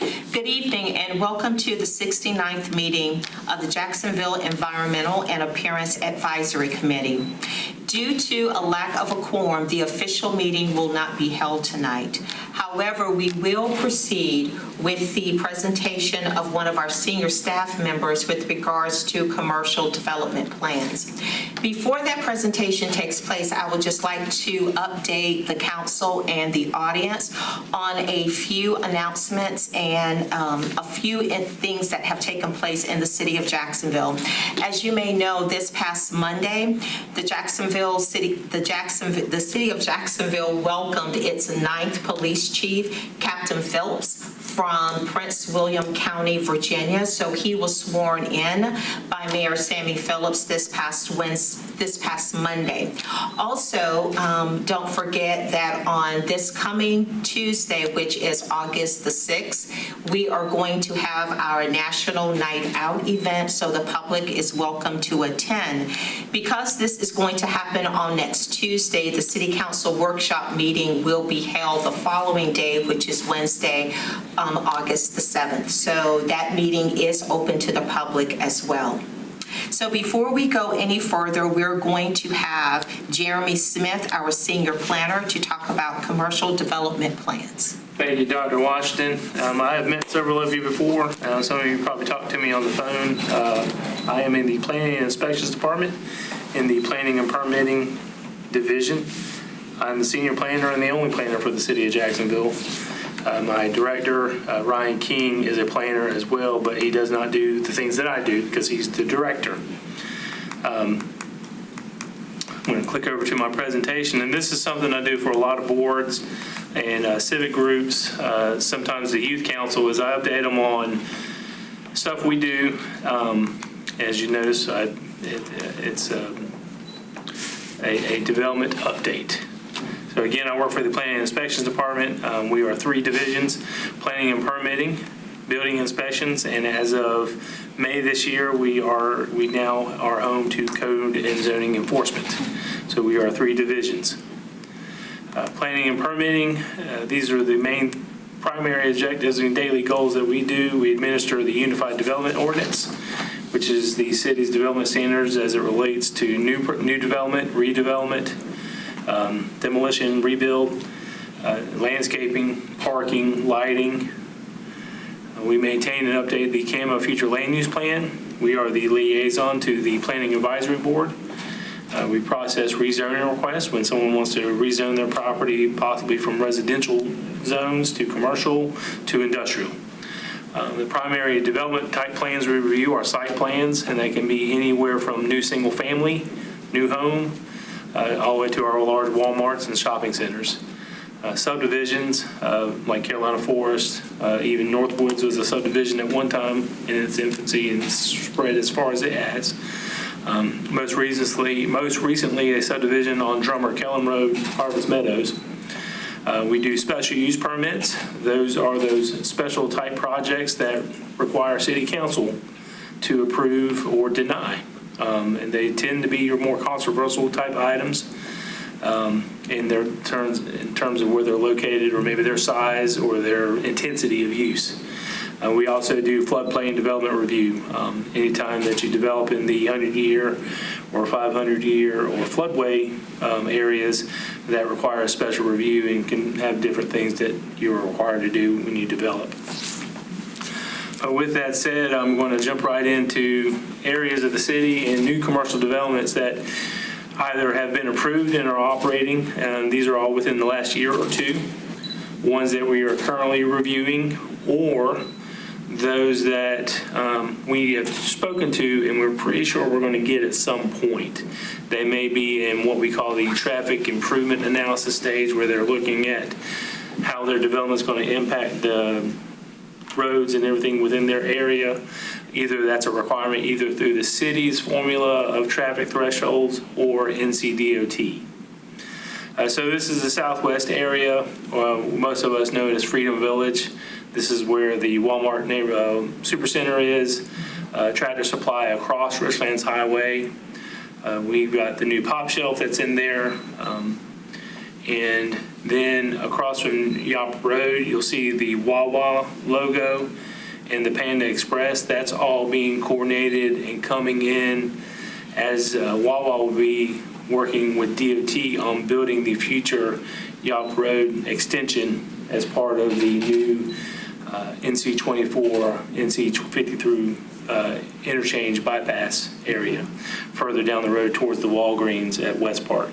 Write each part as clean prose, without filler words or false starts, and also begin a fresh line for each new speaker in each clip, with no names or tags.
Good evening and welcome to the 69th meeting of the Jacksonville Environmental and Appearance Advisory Committee. Due to a lack of a quorum, the official meeting will not be held tonight. However, we will proceed with the presentation of one of our senior staff members with regards to commercial development plans. Before that presentation takes place, I would just like to update the council and the audience on a few announcements and a few things that have taken place in the city of Jacksonville. As you may know, this past Monday, the city of Jacksonville welcomed its 9th police chief, Captain Phillips, from Prince William County, Virginia. So he was sworn in by Mayor Sammy Phillips this past Monday. Also, don't forget that on this coming Tuesday, which is August the 6th, we are going to have our National Night Out event, so the public is welcome to attend. Because this is going to happen on next Tuesday, the City Council workshop meeting will be held the following day, which is Wednesday, August the 7th. So that meeting is open to the public as well. So before we go any further, we're going to have Jeremy Smith, our senior planner, to talk about commercial development plans.
Thank you, Dr. Washington. I have met several of you before. Some of you probably talked to me on the phone. I am in the Planning and Inspections Department in the Planning and Permitting Division. I'm the senior planner and the only planner for the city of Jacksonville. My director, Ryan King, is a planner as well, but he does not do the things that I do because he's the director. I'm going to click over to my presentation, and this is something I do for a lot of boards and civic groups. Sometimes the youth council, as I update them on stuff we do. As you notice, it's a development update. So again, I work for the Planning and Inspections Department. We are 3 divisions: planning and permitting, building inspections, and as of May this year, we now are home to code and zoning enforcement. So we are 3 divisions. Planning and permitting, these are the main primary objectives and daily goals that we do. We administer the Unified Development Ordinance, which is the city's development standards as it relates to new development, redevelopment, demolition, rebuild, landscaping, parking, lighting. We maintain and update the CAMO Future Land Use Plan. We are the liaison to the Planning Advisory Board. We process rezoning requests when someone wants to rezone their property, possibly from residential zones to commercial to industrial. The primary development type plans we review are site plans, and they can be anywhere from new single family, new home, all the way to our large Walmarts and shopping centers. Subdivisions like Carolina Forest, even Northwoods was a subdivision at one time in its infancy and spread as far as it has. Most recently a subdivision on Drummer Kellum Road, Harvest Meadows. We do special use permits. Those are those special type projects that require city council to approve or deny. And they tend to be your more controversial type items in terms of where they're located, or maybe their size or their intensity of use. We also do floodplain development review. Anytime that you develop in the 100-year or 500-year or floodway areas that require a special review and can have different things that you're required to do when you develop. With that said, I'm going to jump right into areas of the city and new commercial developments that either have been approved and are operating, and these are all within the last year or 2. Ones that we are currently reviewing, or those that we have spoken to and we're pretty sure we're going to get at some point. They may be in what we call the traffic improvement analysis stage, where they're looking at how their development is going to impact the roads and everything within their area. Either that's a requirement either through the city's formula of traffic thresholds or NCDOT. So this is the southwest area. Most of us know it as Freedom Village. This is where the Walmart Supercenter is, Tractor Supply across Richlands Highway. We've got the new Pop Shelf that's in there. And then across from Yop Road, you'll see the Wawa logo and the Panda Express. That's all being coordinated and coming in as Wawa will be working with DOT on building the future Yop Road extension as part of the new NC 24, NC 50 through interchange bypass area further down the road towards the Walgreens at West Park.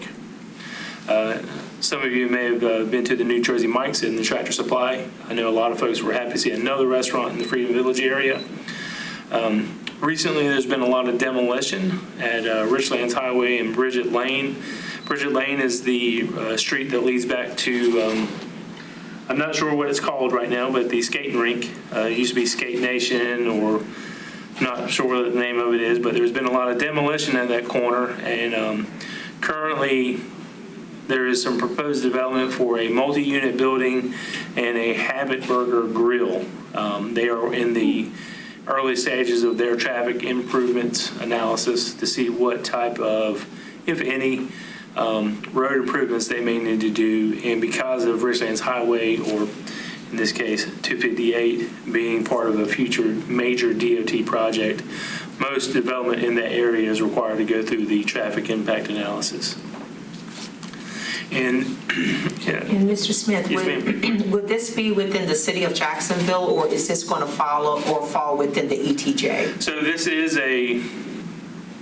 Some of you may have been to the New Jersey Mike's in the Tractor Supply. I know a lot of folks were happy to see another restaurant in the Freedom Village area. Recently, there's been a lot of demolition at Richlands Highway and Bridget Lane. Bridget Lane is the street that leads back to, I'm not sure what it's called right now, but the skating rink. It used to be Skate Nation, or not sure what the name of it is, but there's been a lot of demolition at that corner, and currently there is some proposed development for a multi-unit building and a Habit Burger Grill. They are in the early stages of their traffic improvements analysis to see what type of, if any, road improvements they may need to do. And because of Richlands Highway, or in this case 258, being part of a future major DOT project, most development in that area is required to go through the traffic impact analysis. And
And Mr. Smith, would this be within the city of Jacksonville, or is this going to follow or fall within the ETJ?
so this is a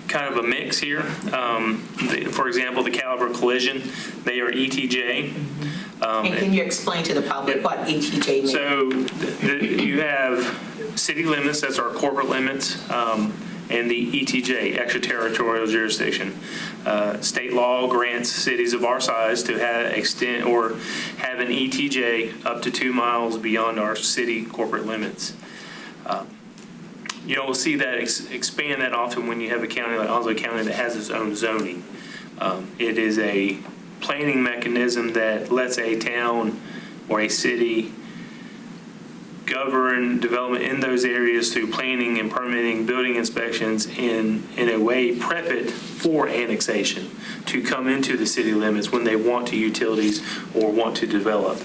kind of a mix here. For example, the Caliber Collision, they are ETJ.
And can you explain to the public what ETJ means?
So you have city limits, that's our corporate limits, and the ETJ, extraterritorial jurisdiction. State law grants cities of our size to extend or have an ETJ up to 2 miles beyond our city corporate limits. You don't see that expand that often when you have a county like Onslow County that has its own zoning. It is a planning mechanism that lets a town or a city govern development in those areas through planning and permitting, building inspections, in a way prep it for annexation to come into the city limits when they want to utilities or want to develop.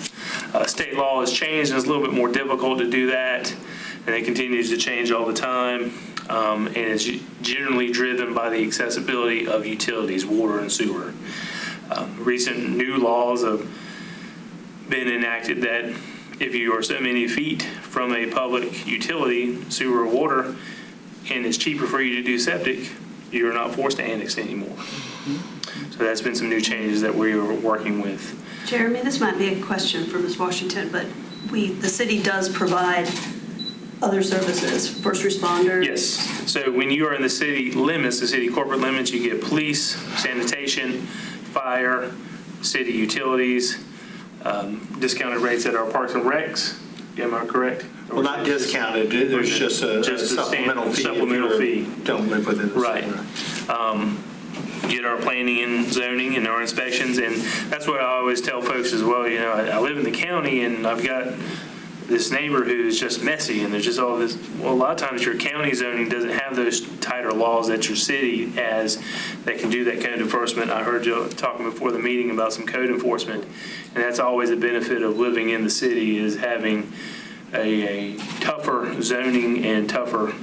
State law has changed and it's a little bit more difficult to do that, and it continues to change all the time, and it's generally driven by the accessibility of utilities, water and sewer. Recent new laws have been enacted that if you are so many feet from a public utility, sewer or water, and it's cheaper for you to do septic, you're not forced to annex anymore. So that's been some new changes that we are working with.
Jeremy, this might be a question for Ms. Washington, but the city does provide other services, first responders.
Yes. So when you are in the city limits, the city corporate limits, you get police, sanitation, fire, city utilities, discounted rates at our parks and recs. Am I correct?
Well, not discounted, there's just a supplemental fee.
Supplemental fee.
Don't live within the
Right.
city.
Get our planning and zoning and our inspections, and that's what I always tell folks as well. You know, I live in the county and I've got this neighbor who's just messy, and there's just all this. Well, a lot of times your county zoning doesn't have those tighter laws that your city has that can do that code enforcement. I heard you talking before the meeting about some code enforcement, and that's always a benefit of living in the city, is having a tougher zoning and tougher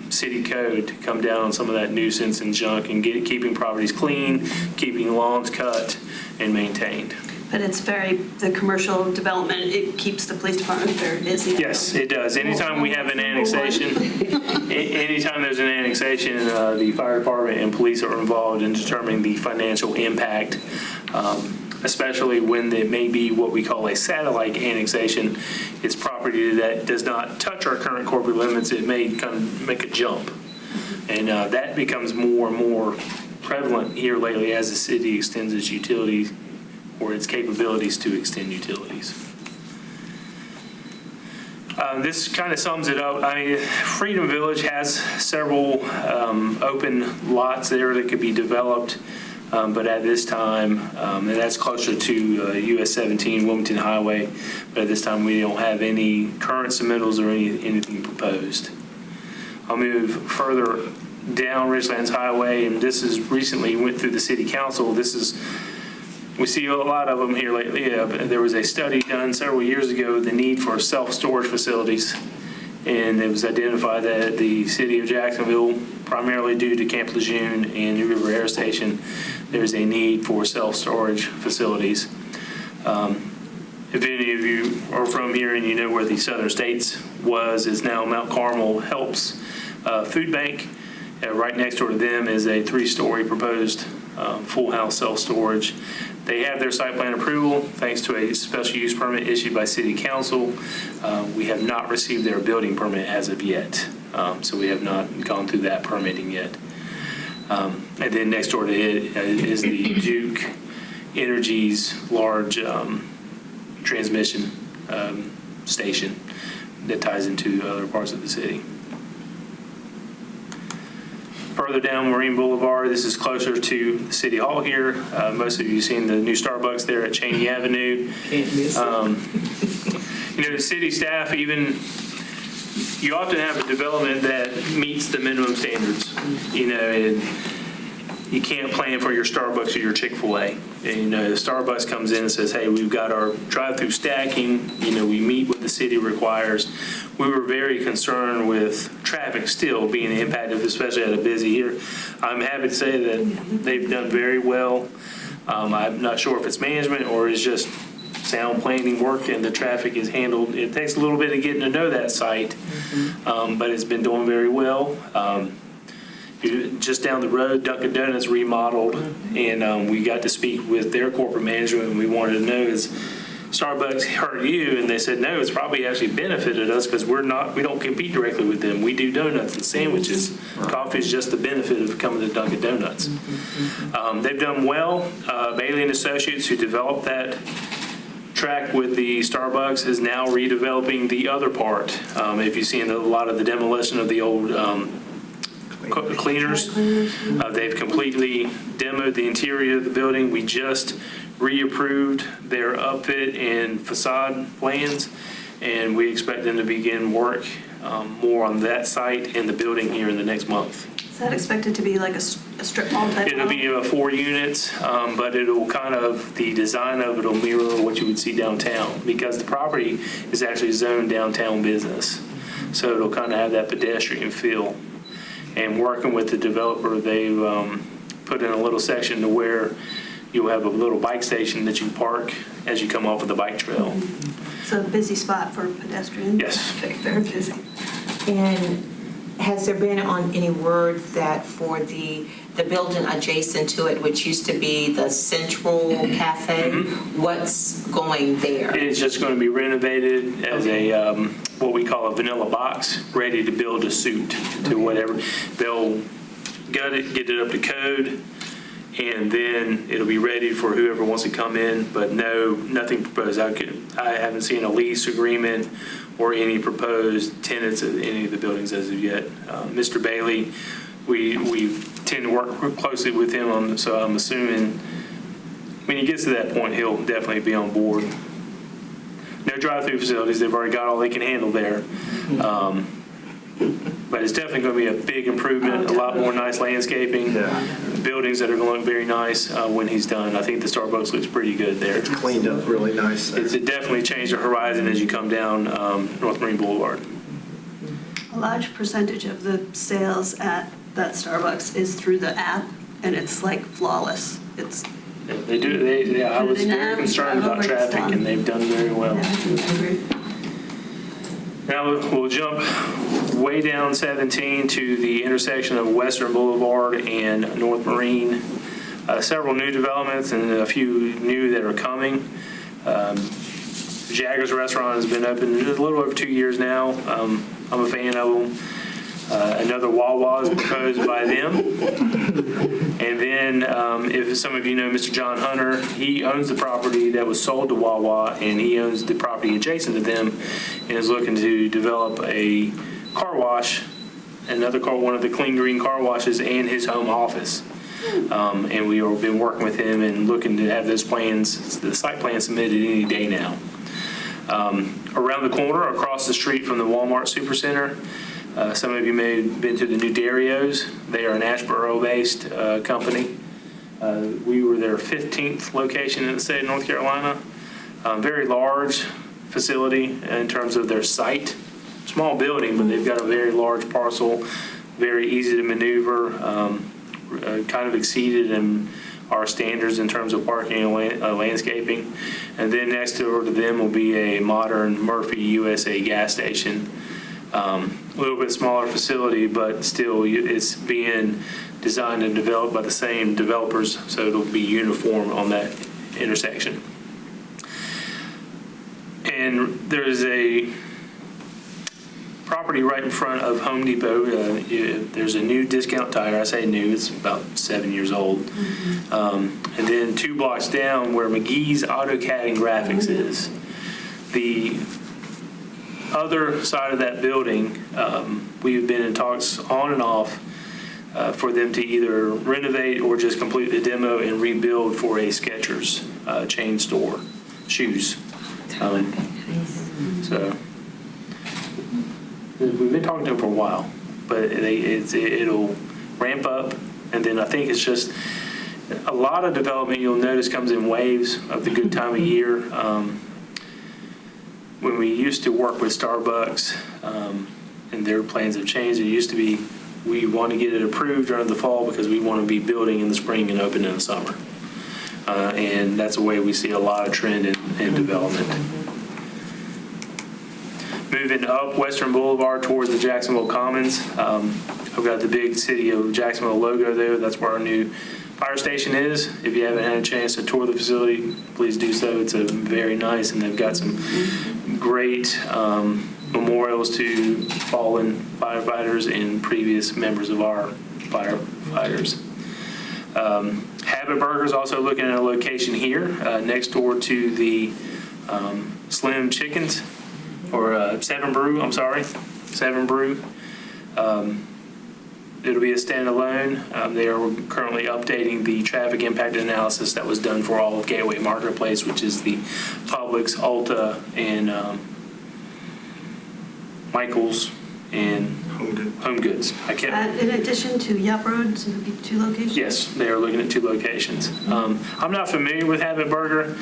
city code to come down on some of that nuisance and junk and keeping properties clean, keeping lawns cut and maintained.
But it's the commercial development, it keeps the police department very busy.
Yes, it does. Anytime we have an annexation, anytime there's an annexation, the fire department and police are involved in determining the financial impact, especially when it may be what we call a satellite annexation. It's property that does not touch our current corporate limits. It may kind of make a jump. And that becomes more and more prevalent here lately as the city extends its utilities or its capabilities to extend utilities. This kind of sums it up. I mean, Freedom Village has several open lots there that could be developed, but at this time, and that's closer to US 17 Wilmington Highway, but at this time we don't have any current submittals or anything proposed. I'll move further down Richlands Highway, and this is recently went through the city council. This is We see a lot of them here lately. There was a study done several years ago, the need for self-storage facilities. And it was identified that the city of Jacksonville, primarily due to Camp Lejeune and New River Air Station, there's a need for self-storage facilities. If any of you are from here and you know where the Southern States was, is now Mount Carmel Helps Food Bank. Right next door to them is a 3-story proposed full house self-storage. They have their site plan approval thanks to a special use permit issued by City Council. We have not received their building permit as of yet, so we have not gone through that permitting yet. And then next door to it is the Duke Energy's large transmission station that ties into other parts of the city. Further down Marine Boulevard, this is closer to City Hall here. Most of you have seen the new Starbucks there at Cheney Avenue.
Can't miss it.
The city staff, even, you often have a development that meets the minimum standards, and you can't plan for your Starbucks or your Chick-fil-A. And, Starbucks comes in and says, hey, we've got our drive-through stacking, we meet what the city requires. We were very concerned with traffic still being impacted, especially at a busy year. I'm happy to say that they've done very well. I'm not sure if it's management or it's just sound planning work and the traffic is handled. It takes a little bit of getting to know that site, but it's been doing very well. Just down the road, Dunkin' Donuts remodeled, and we got to speak with their corporate management, and we wanted to know, is Starbucks hurt you? And they said, no, it's probably actually benefited us because we don't compete directly with them. We do donuts and sandwiches. Coffee is just the benefit of coming to Dunkin' Donuts. They've done well. Bailey and Associates, who developed that track with the Starbucks, is now redeveloping the other part. If you've seen a lot of the demolition of the old cleaners. They've completely demoed the interior of the building. We just reapproved their upfit and facade plans, and we expect them to begin work more on that site and the building here in the next month.
Is that expected to be like a strip mall type?
It'll be 4 units, but it'll the design of it will mirror what you would see downtown, because the property is actually zoned downtown business. So it'll kind of have that pedestrian feel. And working with the developer, they've put in a little section to where you'll have a little bike station that you park as you come off of the bike trail.
It's a busy spot for pedestrians.
Yes.
Very busy.
And has there been any word that for the building adjacent to it, which used to be the Central Cafe, what's going there?
It's just going to be renovated as a what we call a vanilla box, ready to build a suit to whatever. They'll gut it, get it up to code, and then it'll be ready for whoever wants to come in, but nothing proposed. I haven't seen a lease agreement or any proposed tenants of any of the buildings as of yet. Mr. Bailey, we tend to work closely with him, so I'm assuming when he gets to that point, he'll definitely be on board. No drive-through facilities. They've already got all they can handle there. But it's definitely going to be a big improvement, a lot more nice landscaping, buildings that are going to look very nice when he's done. I think the Starbucks looks pretty good there.
It's cleaned up really nice there.
It definitely changed the horizon as you come down North Marine Boulevard.
A large percentage of the sales at that Starbucks is through the app, and it's like flawless.
They do. I was very concerned about traffic, and they've done very well. Now we'll jump way down 17 to the intersection of Western Boulevard and North Marine. Several new developments and a few new that are coming. Jagger's Restaurant has been open a little over 2 years now. I'm a fan of them. Another Wawa is proposed by them. And then if some of you know Mr. John Hunter, he owns the property that was sold to Wawa, and he owns the property adjacent to them and is looking to develop a car wash, one of the clean green car washes, and his home office. And we have been working with him and looking to have those plans, the site plan submitted any day now. Around the corner, across the street from the Walmart Supercenter, some of you may have been to the new Darios. They are an Asheboro-based company. We were their 15th location in the state of North Carolina. Very large facility in terms of their site. Small building, but they've got a very large parcel, very easy to maneuver, kind of exceeded in our standards in terms of parking and landscaping. And then next door to them will be a modern Murphy USA gas station. A little bit smaller facility, but still it's being designed and developed by the same developers, so it'll be uniform on that intersection. And there's a property right in front of Home Depot. There's a new Discount Tire. I say new, it's about 7 years old. And then 2 blocks down where McGee's AutoCAD and Graphics is. The other side of that building, we've been in talks on and off for them to either renovate or just completely demo and rebuild for a Skechers chain store, shoes. So we've been talking to them for a while, but it'll ramp up, and then I think it's just a lot of development you'll notice comes in waves of the good time of year. When we used to work with Starbucks, and their plans have changed, it used to be we want to get it approved during the fall because we want to be building in the spring and open in the summer. And that's a way we see a lot of trend in development. Moving up Western Boulevard towards the Jacksonville Commons, I've got the big City of Jacksonville logo there. That's where our new fire station is. If you haven't had a chance to tour the facility, please do so. It's very nice, and they've got some great memorials to fallen firefighters and previous members of our firefighters. Habit Burger's also looking at a location here next door to the Slim Chickens, or Seven Brew, I'm sorry, Seven Brew. It'll be a standalone. They are currently updating the traffic impact analysis that was done for all of Gateway Marketplace, which is the Publix, Ulta, and Michael's and Home Goods.
In addition to Yup Road, so there'll be 2 locations?
Yes, they are looking at 2 locations. I'm not familiar with Habit Burger.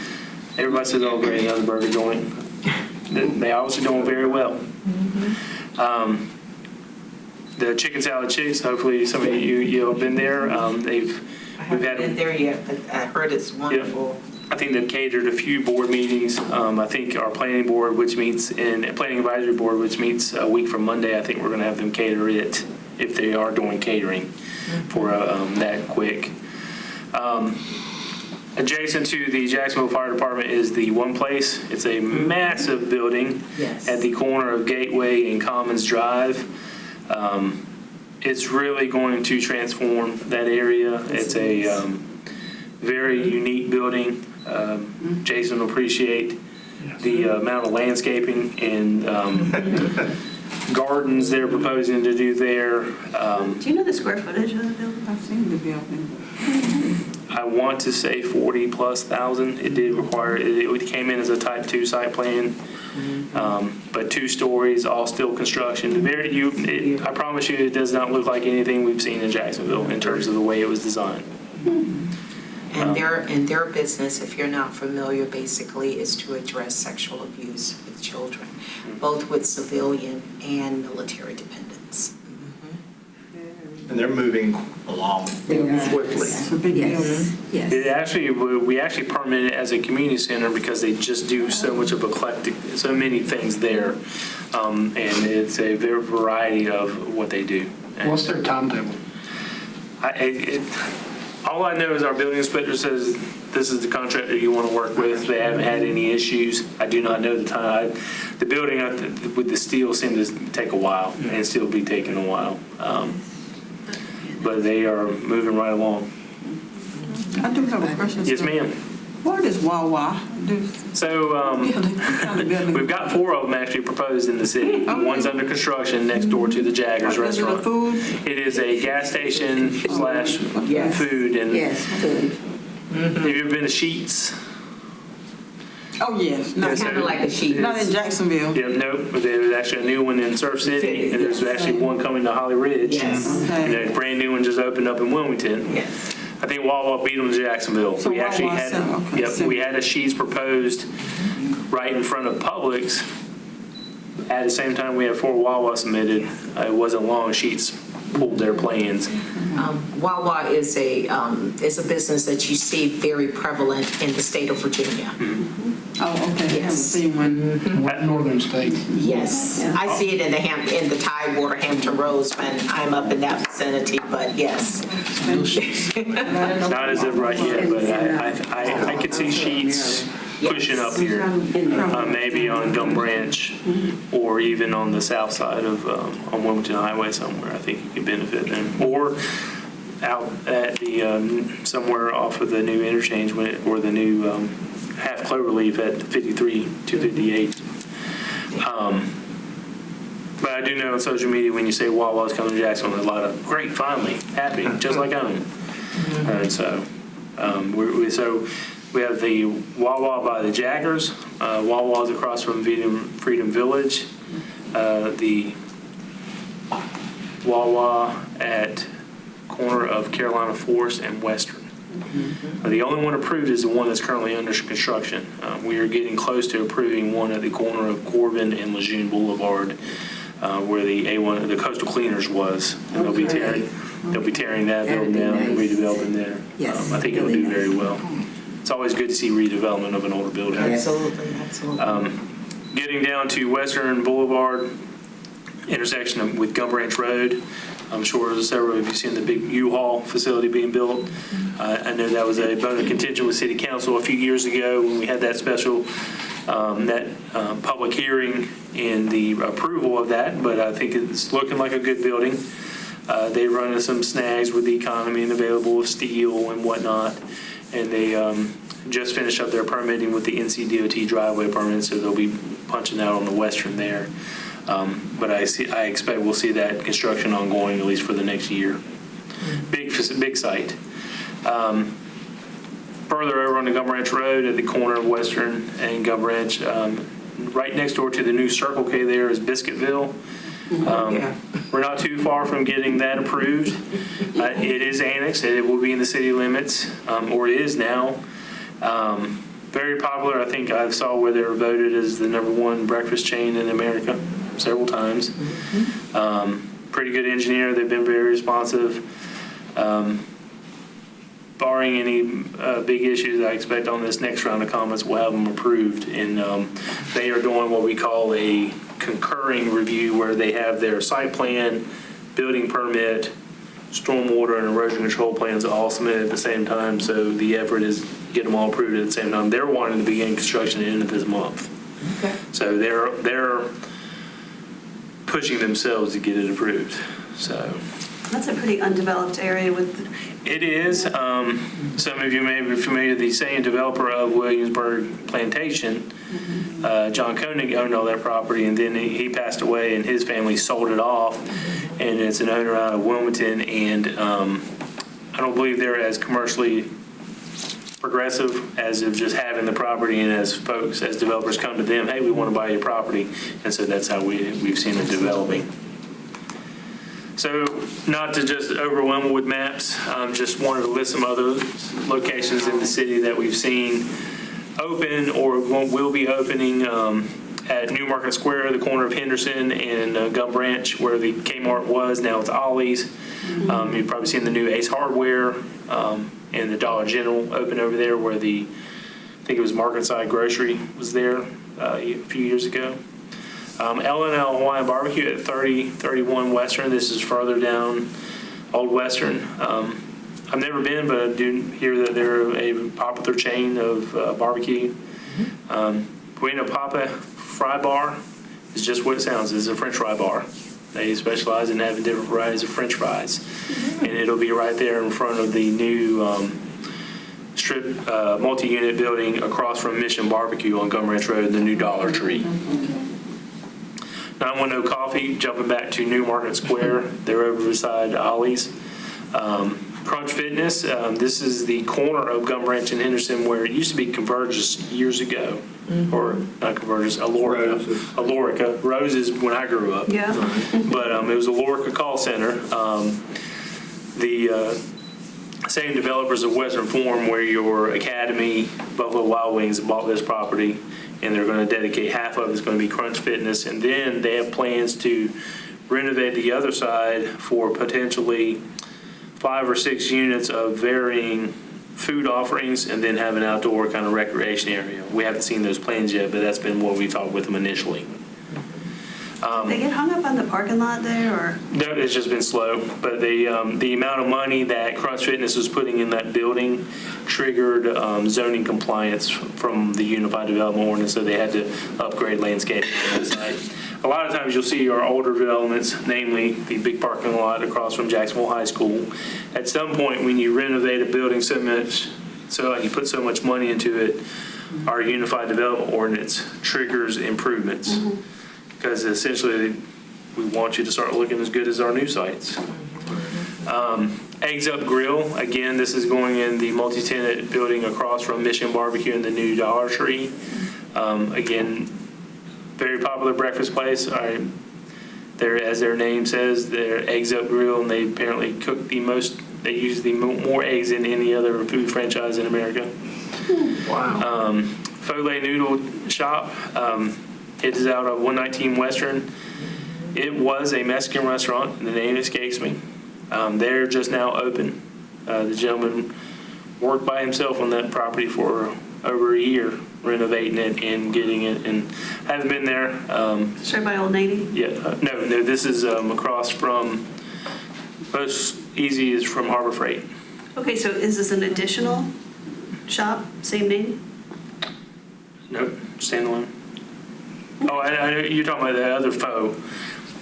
Everybody says, oh, great, another burger joint. They obviously doing very well. The Chicken Salad Chicks, hopefully some of you have been there.
I haven't been there yet, but I heard it's wonderful.
Yeah. I think they've catered a few board meetings. I think our planning board, which meets, and planning advisory board, which meets a week from Monday, I think we're going to have them cater it if they are doing catering for that quick. Adjacent to the Jacksonville Fire Department is the One Place. It's a massive building at the corner of Gateway and Commons Drive. It's really going to transform that area. It's a very unique building. Jason will appreciate the amount of landscaping and gardens they're proposing to do there.
Do you know the square footage of the building?
I've seen the building.
I want to say 40,000+. It did require, it came in as a type 2 site plan, but 2 stories, all steel construction. I promise you, it does not look like anything we've seen in Jacksonville in terms of the way it was designed.
And their business, if you're not familiar, basically is to address sexual abuse with children, both with civilian and military dependents.
And they're moving along swiftly.
Yes.
We actually permitted it as a community center because they just do so much of so many things there, and it's a very variety of what they do.
What's their timetable?
All I know is our building inspector says this is the contractor you want to work with. They haven't had any issues. I do not know the time. The building with the steel seemed to take a while and still be taking a while. But they are moving right along.
I do have a question.
Yes, ma'am.
What does Wawa do?
So we've got 4 of them actually proposed in the city.
Okay.
One's under construction next door to the Jaggers
Is it a
restaurant.
food?
It is a gas station / food. And
Yes, food.
have you ever been to Sheets?
Oh, yes. Not,
Yes,
Kind of like a sheet.
not in Jacksonville.
Yeah, nope. But there's actually a new one in Surf City, and there's actually one coming to Holly Ridge.
Yes.
Okay.
And a brand new one just opened up in Wilmington.
Yes.
I think Wawa beat them to Jacksonville.
So
We actually
Wawa
had,
sent- okay,
yep,
sent-
we had a Sheets proposed right in front of Publix. At the same time, we had 4 Wawa submitted. It wasn't long, Sheets pulled their plans.
Wawa is a business that you see very prevalent in the state of Virginia.
Oh, okay, I haven't
Yes.
seen one.
Northern states.
Yes, I see it in the Tidewater, Hampton Roads when I'm up in that vicinity, but yes.
Not as of right yet, but I could see Sheets pushing up here. Maybe on Gum Branch or even on the south side of, on Wilmington Highway somewhere. I think it could benefit them. Or out at the, somewhere off of the new interchange or the new half cloverleaf at 53, 258. But I do know on social media when you say Wawa's coming to Jacksonville, there's a lot of great, finally, happy, just like home. And so, we have the Wawa by the Jaggers. Wawa's across from Freedom Village. The Wawa at corner of Carolina Forest and Western. The only one approved is the one that's currently under construction. We are getting close to approving one at the corner of Corbin and Lejeune Boulevard, where the A1, the Coastal Cleaners was. And they'll be tearing that building down and redeveloping there.
Yes.
I think it'll do very well. It's always good to see redevelopment of an older building.
Absolutely, absolutely.
Getting down to Western Boulevard, intersection with Gum Branch Road. I'm sure several of you have seen the big U-Haul facility being built. I know that was a bone of contention with City Council a few years ago when we had that special, public hearing and the approval of that, but I think it's looking like a good building. They run into some snags with the economy and available of steel and whatnot, and they just finished up their permitting with the NCDOT driveway permit, so they'll be punching out on the Western there. But I expect we'll see that construction ongoing at least for the next year. Big site. Further over on the Gum Branch Road at the corner of Western and Gum Branch, right next door to the new Circle K there is Biscuitville. We're not too far from getting that approved. It is annexed, and it will be in the city limits, or it is now. Very popular. I think I saw where they were voted as the #1 breakfast chain in America several times. Pretty good engineer. They've been very responsive. Barring any big issues I expect on this next round of comments, we'll have them approved. And they are doing what we call a concurring review, where they have their site plan, building permit, stormwater and erosion control plans all submitted at the same time. So the effort is get them all approved at the same time. They're wanting to begin construction at the end of this month.
Okay.
So they're pushing themselves to get it approved. So
That's a pretty undeveloped area with,
it is. Some of you may be familiar with the same developer of Williamsburg Plantation. John Koenig owned all that property, and then he passed away, and his family sold it off. And it's an owner out of Wilmington, and I don't believe they're as commercially progressive as of just having the property, and as developers come to them, hey, we want to buy your property. And so that's how we've seen it developing. So not to just overwhelm with maps, just wanted to list some other locations in the city that we've seen open or will be opening at New Market Square, the corner of Henderson and Gum Branch, where the Kmart was. Now it's Ollie's. You've probably seen the new Ace Hardware and the Dollar General open over there, where I think it was Marketside Grocery was there a few years ago. L&L Hawaiian Barbecue at 3031 Western. This is further down Old Western. I've never been, but I do hear that they're a popular chain of barbecue. Bueno Papa Fry Bar is just what it sounds. It's a French fry bar. They specialize in having different varieties of French fries. And it'll be right there in front of the new strip multi-unit building across from Mission Barbecue on Gum Ranch Road, the new Dollar Tree. 910 Coffee, jumping back to New Market Square. They're over beside Ollie's. Crunch Fitness, this is the corner of Gum Branch and Henderson where it used to be Convergys years ago. Or not Convergys, Alorica. Roses when I grew up. But it was a Alorica call center. The same developers of Western Forum, where your Academy, Buffalo Wild Wings bought this property, and they're going to dedicate half of it's going to be Crunch Fitness, and then they have plans to renovate the other side for potentially 5 or 6 units of varying food offerings, and then have an outdoor kind of recreation area. We haven't seen those plans yet, but that's been what we talked with them initially.
They get hung up on the parking lot there, or?
No, it's just been slow, but the amount of money that Crunch Fitness was putting in that building triggered zoning compliance from the Unified Development Ordinance, so they had to upgrade landscaping on the site. A lot of times you'll see our older developments, namely the big parking lot across from Jacksonville High School. At some point, when you renovate a building so much, and you put so much money into it, our Unified Development Ordinance triggers improvements. Because essentially, we want you to start looking as good as our new sites. Eggs Up Grill, again, this is going in the multi-tenant building across from Mission Barbecue and the new Dollar Tree. Again, very popular breakfast place. As their name says, they're Eggs Up Grill, and they apparently cook they use more eggs than any other food franchise in America.
Wow.
Foley Noodle Shop. It is out of 119 Western. It was a Mexican restaurant, and the name escapes me. They're just now open. The gentleman worked by himself on that property for over a year, renovating it and getting it, and haven't been there.
Straight by Old Navy?
Yeah, no, this is across from, most easy is from Harbor Freight.
Okay, so is this an additional shop, same name?
Nope, standalone. Oh, I know you're talking about the other Faux.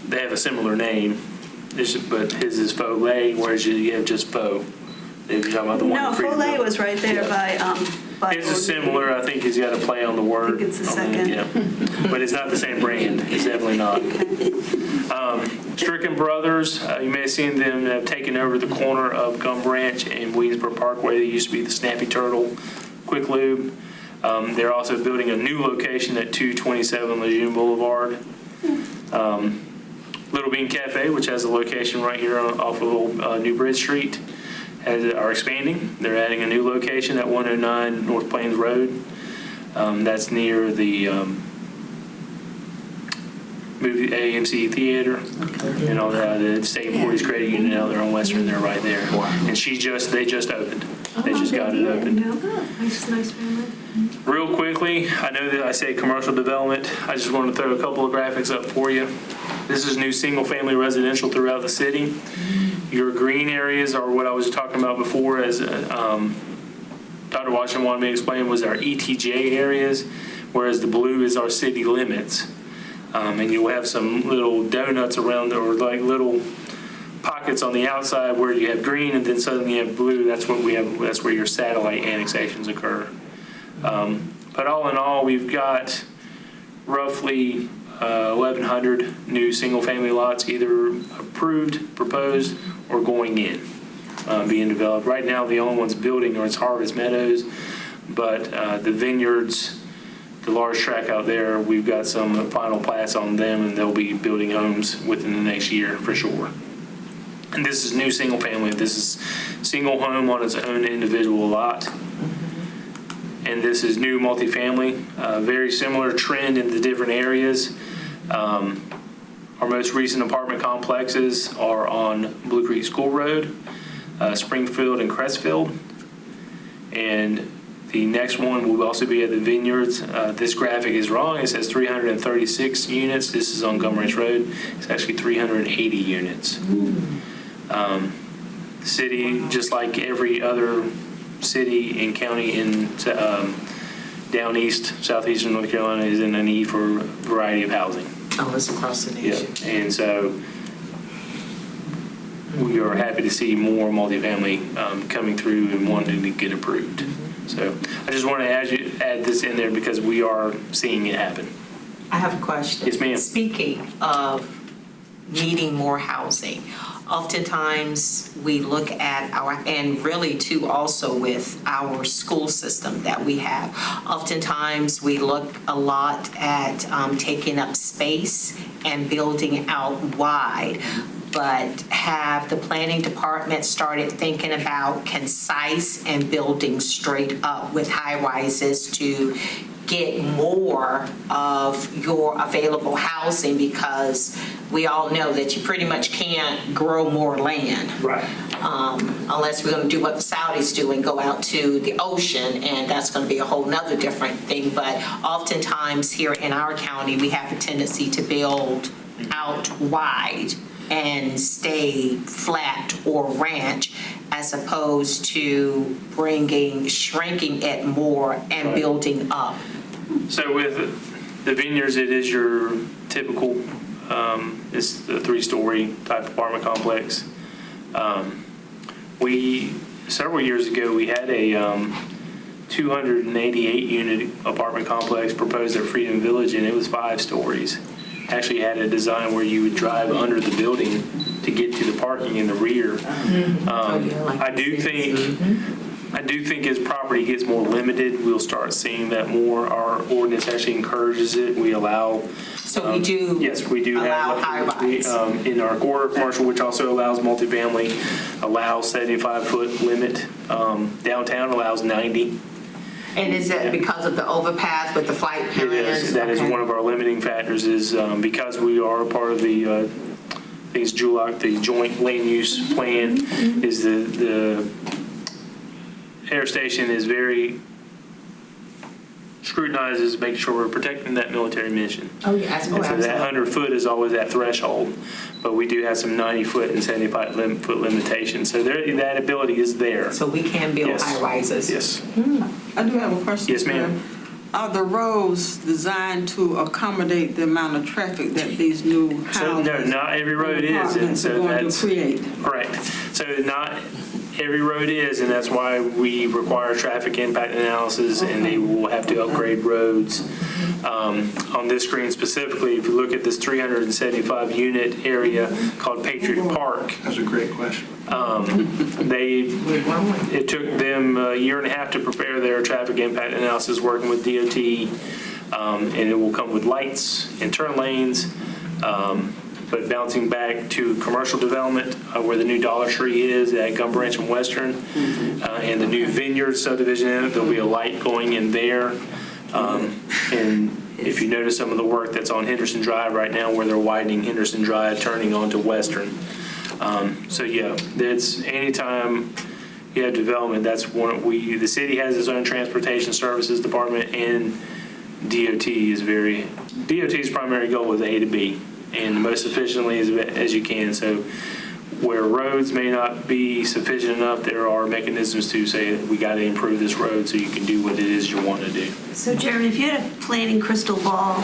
They have a similar name, but his is Faux Lay, whereas you have just Faux. You're talking about the one.
No, Foley was right there by
His is
Old
similar. I think he's got to play on the word.
I think it's the second.
Yeah. But it's not the same brand. It's definitely not. Stricken Brothers, you may have seen them have taken over the corner of Gum Branch and Williamsburg Parkway. They used to be the Snappy Turtle Quick Lube. They're also building a new location at 227 Lejeune Boulevard. Little Bean Cafe, which has a location right here off of New Bridge Street, are expanding. They're adding a new location at 109 North Plains Road. That's near the movie AMC Theater, and all that. The State Employees Credit Union out there on Western, they're right there. And they just opened. They just got it opened.
Nice family.
Real quickly, I know that I say commercial development. I just want to throw a couple of graphics up for you. This is new single-family residential throughout the city. Your green areas are what I was talking about before, as Dr. Washington wanted me to explain, was our ETJ areas, whereas the blue is our city limits. And you'll have some little donuts around, or like little pockets on the outside where you have green, and then suddenly you have blue. That's what we have. That's where your satellite annexations occur. But all in all, we've got roughly 1,100 new single-family lots, either approved, proposed, or going in, being developed. Right now, the only ones building are Harvest Meadows, but the vineyards, the large tract out there, we've got some final plats on them, and they'll be building homes within the next year for sure. And this is new single-family. This is single home on its own individual lot. And this is new multifamily. Very similar trend in the different areas. Our most recent apartment complexes are on Blue Creek School Road, Springfield and Crestfield. And the next one will also be at the Vineyards. This graphic is wrong. It says 336 units. This is on Gum Ranch Road. It's actually 380 units. The city, just like every other city and county in down east, southeastern North Carolina, is in a need for a variety of housing.
Oh, it's across the nation.
Yeah, and so we are happy to see more multifamily coming through and wanting to get approved. So I just want to add this in there because we are seeing it happen.
I have a question.
Yes, ma'am.
Speaking of needing more housing, oftentimes we look at and really too also with our school system that we have, oftentimes we look a lot at taking up space and building out wide. but have the planning department started thinking about concise and building straight up with high-rises to get more of your available housing, because we all know that you pretty much can't grow more land.
Right.
Unless we're going to do what the Saudis do and go out to the ocean, and that's going to be a whole nother different thing. But oftentimes here in our county, we have a tendency to build out wide and stay flat or ranch, as opposed to shrinking it more and
Right.
building up.
So with the vineyards, it is your typical, it's the 3-story type apartment complex. Several years ago, we had a 288 unit apartment complex proposed at Freedom Village, and it was 5 stories. Actually had a design where you would drive under the building to get to the parking in the rear. I do think as property gets more limited, we'll start seeing that more. Our ordinance actually encourages it. We allow.
So we do.
Yes, we do
allow
have.
high-rise.
In our core commercial, which also allows multifamily, allows 75-foot limit. Downtown allows 90.
And is it because of the overpass with the flight
It
plans?
is. That is
Okay.
one of our limiting factors is because we are a part of the, things JULOC, the Joint Land Use Plan, is the air station is very scrutinizes making sure we're protecting that military mission.
Oh, yes.
And so that 100-foot is always that threshold, but we do have some 90-foot and 75-foot limitations. So that ability is there.
So we can build
Yes.
high rises.
Yes.
I do have a question.
Yes, ma'am.
Are the roads designed to accommodate the amount of traffic that these new houses?
So no, not every road is, and
apartments are
so
going
that's
to create?
correct. So not every road is, and that's why we require traffic impact analysis, and they will have to upgrade roads. On this screen specifically, if you look at this 375 unit area called Patriot Park,
That's a great question.
it took them a year and a half to prepare their traffic impact analysis, working with DOT, and it will come with lights and turn lanes. But bouncing back to commercial development, where the new Dollar Tree is at Gum Branch and Western, and the new Vineyard subdivision, there'll be a light going in there. And if you notice some of the work that's on Henderson Drive right now, where they're widening Henderson Drive, turning onto Western. So yeah, it's anytime you have development, that's the city has its own transportation services department, and DOT's primary goal is A to B, and most efficiently as you can. So where roads may not be sufficient enough, there are mechanisms to say, we got to improve this road so you can do what it is you want to do.
So Jeremy, if you had a planning crystal ball,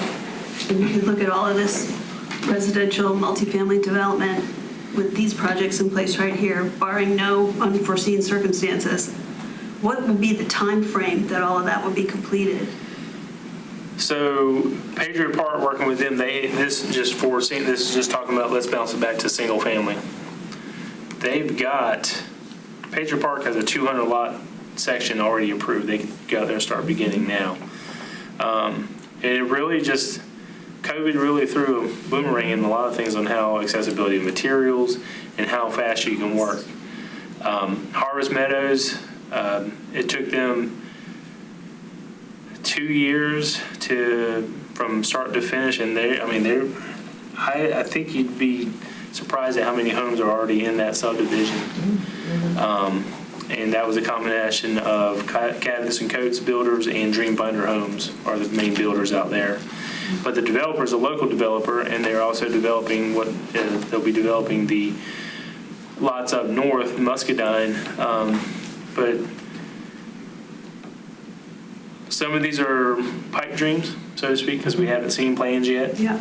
and you could look at all of this residential multifamily development with these projects in place right here, barring no unforeseen circumstances, what would be the time frame that all of that would be completed?
So Patriot Park, working with them, this is just talking about, let's bounce it back to single family. Patriot Park has a 200 lot section already approved. They can go out there and start beginning now. And it really COVID really threw a boomerang in a lot of things on how accessibility of materials and how fast you can work. Harvest Meadows, it took them 2 years from start to finish, and I think you'd be surprised at how many homes are already in that subdivision. And that was a combination of Cavness and Coates builders and Dreamfinder Homes are the main builders out there. But the developer is a local developer, and they're also developing they'll be developing the lots up north, Muscadine. But some of these are pipe dreams, so to speak, because we haven't seen plans yet.
Yeah.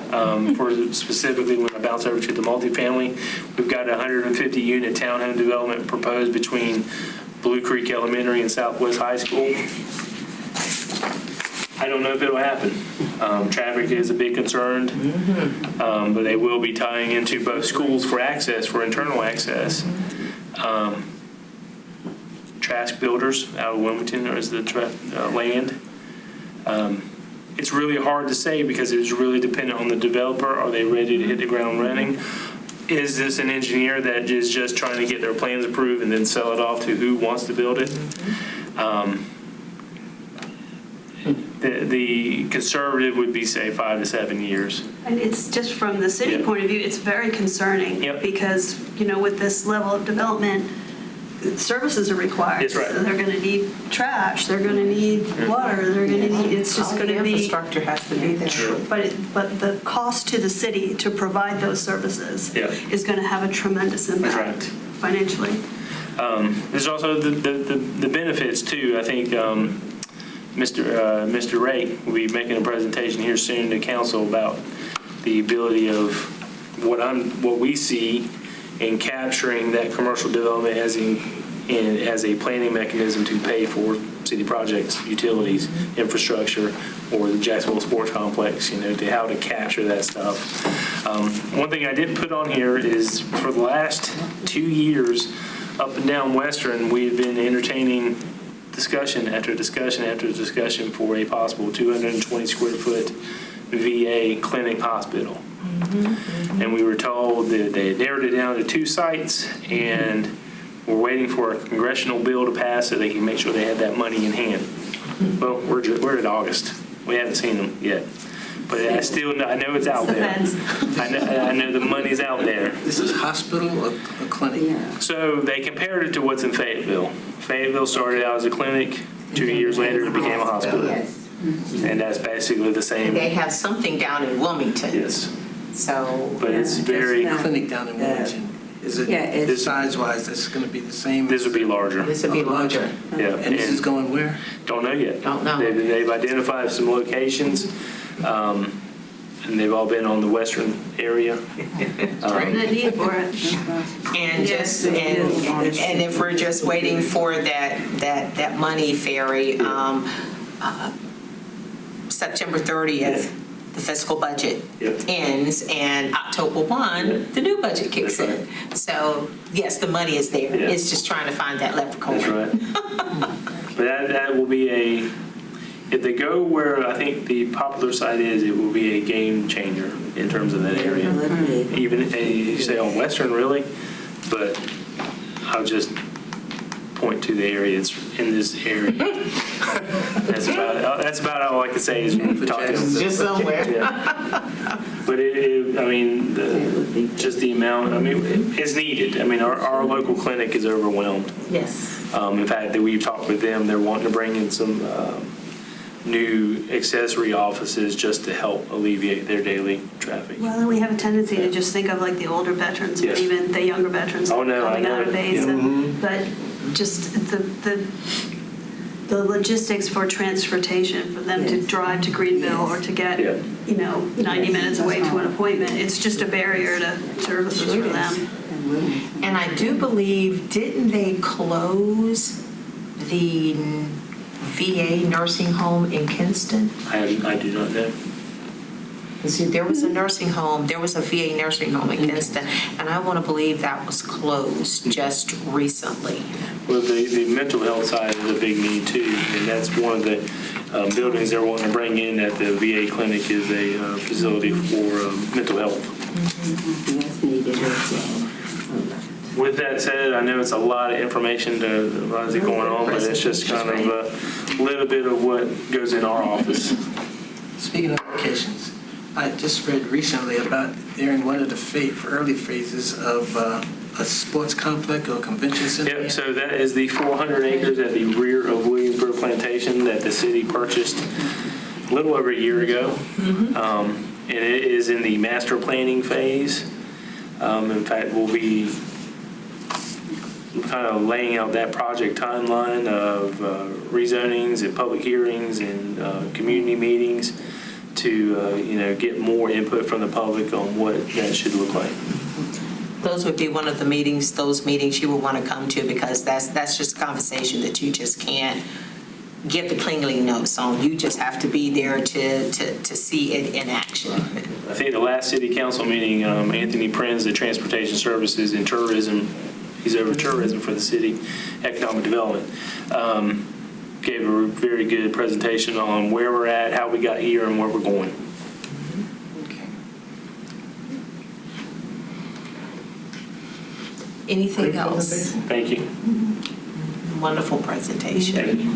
For specifically, when I bounce over to the multifamily, we've got a 150 unit townhome development proposed between Blue Creek Elementary and Southwest High School. I don't know if it'll happen. Traffic is a big concern, but they will be tying into both schools for internal access. Trask Builders out of Wilmington is the land. It's really hard to say because it's really dependent on the developer. Are they ready to hit the ground running? is this an engineer that is just trying to get their plans approved and then sell it off to who wants to build it? The conservative would be, say, 5 to 7 years.
And it's just from the city
Yeah.
point of view, it's very concerning.
Yep.
Because, with this level of development, services are required.
That's right.
So they're going to need trash, they're going to need water, they're going to need, it's just
All
going
the
to be.
infrastructure has to be there.
But the cost to the city to provide those services
Yeah.
is going to have a tremendous impact
right.
financially.
There's also the benefits too. I think Mr. Ray will be making a presentation here soon to council about the ability of what we see in capturing that commercial development as a planning mechanism to pay for city projects, utilities, infrastructure, or the Jacksonville Sports Complex, to how to capture that stuff. One thing I didn't put on here is for the last 2 years, up and down Western, we've been entertaining discussion after discussion after discussion for a possible 220 square foot VA clinic hospital. And we were told that they had narrowed it down to 2 sites, and we're waiting for a congressional bill to pass so they can make sure they had that money in hand. Well, we're in August. We haven't seen them yet. But I know it's out there. I know the money's out there.
This is hospital or a clinic?
So they compared it to what's in Fayetteville. Fayetteville started out as a clinic. 2 years later, it became a hospital. And that's basically the same.
They have something down in Wilmington.
Yes.
So,
But it's very,
Clinic down in Wilmington. Is it, size-wise, that's going to be the same?
this would be larger.
this would be larger.
Yeah.
And this is going where?
Don't know yet.
Don't know.
They've identified some locations, and they've all been on the western area.
The need for it.
And and if we're just waiting for that money, Ferry, September 30th, the fiscal budget
Yep.
ends, and October 1, the new budget kicks
That's
in. So yes, the money is there.
Yeah.
It's just trying to find that leprechaun.
That's right. But that will be if they go where I think the popular side is, it will be a game changer in terms of that area. Even if you say on Western, really, but I'll just point to the area. It's in this area. That's about all I can say is talking.
Just somewhere.
Yeah. But just the amount, it's needed. Our local clinic is overwhelmed.
Yes.
In fact, we've talked with them. They're wanting to bring in some new accessory offices just to help alleviate their daily traffic.
Well, and we have a tendency to just think of like the older veterans,
Yes.
but even the younger veterans
Oh, no, I
coming
know
out of
it.
base.
Yeah.
But just the logistics for transportation, for them to drive to Greenville or to get,
Yeah.
90 minutes away to an appointment, it's just a barrier to services for them.
And I do believe, didn't they close the VA nursing home in Kinston?
I do not know.
See, there was a nursing home, there was a VA nursing home in Kinston, and I want to believe that was closed just recently.
Well, the mental health side is a big need too, and that's one of the buildings they're wanting to bring in at the VA clinic is a facility for mental health.
That's needed as well.
With that said, I know it's a lot of information, a lot is going on, but it's just kind of a little bit of what goes in our office.
Speaking of locations, I just read recently about they're in one of the early phases of a sports complex or convention center.
Yep, so that is the 400 acres at the rear of Williamsburg Plantation that the city purchased a little over a year ago. And it is in the master planning phase. In fact, we'll be kind of laying out that project timeline of rezonings and public hearings and community meetings to get more input from the public on what that should look like.
Those would be one of the meetings, those meetings you would want to come to, because that's just a conversation that you just can't give the clinging notes on. You just have to be there to see it in action.
I think the last city council meeting, Anthony Prinz, the Transportation Services and Tourism, he's over tourism for the city, economic development, gave a very good presentation on where we're at, how we got here, and where we're going.
Anything else?
Thank you.
Wonderful presentation.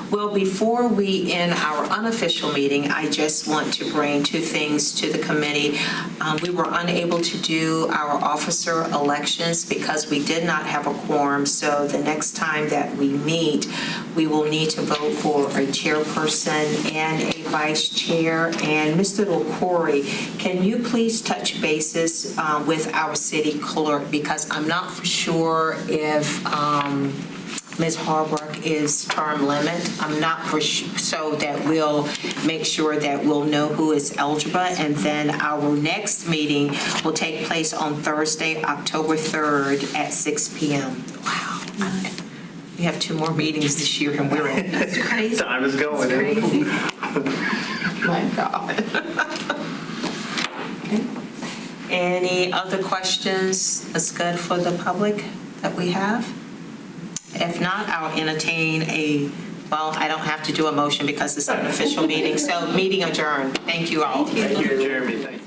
Well, before we end our unofficial meeting, I just want to bring two things to the committee. We were unable to do our officer elections because we did not have a quorum. So the next time that we meet, we will need to vote for a chairperson and a vice chair. And Mr. LaCory, can you please touch bases with our city clerk? Because I'm not for sure if Ms. Harburg is term limit. I'm not for sure, so that we'll make sure that we'll know who is eligible. And then our next meeting will take place on Thursday, October 3rd at 6 p.m. Wow. We have 2 more meetings this year and we're in.
That's crazy.
Time is going.
That's crazy.
My God. Okay. Any other questions that's good for the public that we have? If not, I'll entertain well, I don't have to do a motion because it's an official meeting. So meeting adjourned. Thank you all.
Thank you, Jeremy. Thank you.